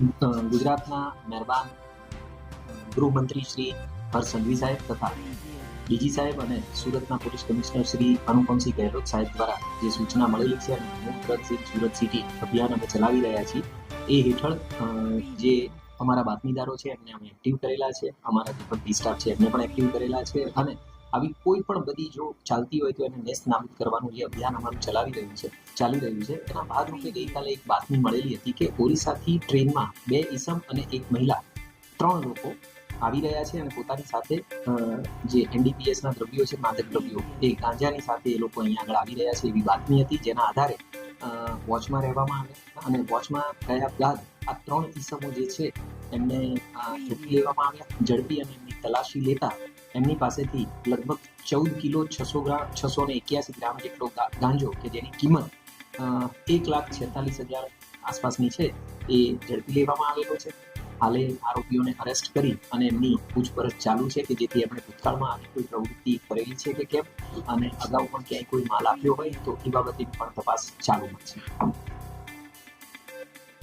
ગુજરાતના મહેરબાન ગૃહમંત્રી શ્રી હર્ષ સંઘવી સાહેબ તથા ડીજી સાહેબ અને સુરતના પોલીસ કમિશનર શ્રી અનુપમસિંહ ગેહલોત સાહેબ દ્વારા જે સૂચના મળેલી છે અને move drugs in Surat city અભિયાન અમે ચલાવી રહ્યા છીએ એ હેઠળ જે અમારા બાતમીદારો છે એમને અમે એક્ટિવ કરેલા છે, અમારા જે પણ સ્ટાફ છે એમને પણ એક્ટિવ કરેલા છે અને આવી કોઈ પણ બધી જો ચાલતી હોય તો એને નેસ્ત નાબૂદ કરવાનું જે અભિયાન અમારું ચાલી રહ્યું છે એના ભાગરૂપે ગઈકાલે એક બાતમી મળેલી હતી કે ઓરિસ્સાથી ટ્રેનમાં 2 ઈસમ અને એક મહિલા 3 લોકો આવી રહ્યા છે અને પોતાની સાથે જે એનડીપીએસના દ્રવ્યો છે, માદક દ્રવ્યો, એ ગાંજાની સાથે એ લોકો અહીંયા આગળ આવી રહ્યા છે એવી બાતમી હતી, જેના આધારે વોચમાં રહેવામાં આવ્યા અને વોચમાં ગયા બાદ આ 3 ઈસમો જે છે એમને ઝડપી લેવામાં આવ્યા. ઝડપી અને એમની તલાશી લેતા એમની પાસેથી લગભગ 14 કિલો 681 ગ્રામ જેટલો ગાંજો કે જેની કિંમત 1,46,000 આસપાસની છે એ ઝડપી લેવામાં આવેલો છે. હાલે આરોપીઓને અરેસ્ટ કરી અને એમની પૂછપરછ ચાલુ છે કે જેથી એમણે ભૂતકાળમાં આવી કોઈ પ્રવૃત્તિ કરેલી છે કે કેમ અને અગાઉ પણ ક્યાંય કોઈ માલ આપ્યો હોય તો એ બાબતે પણ તપાસ ચાલુમાં છે.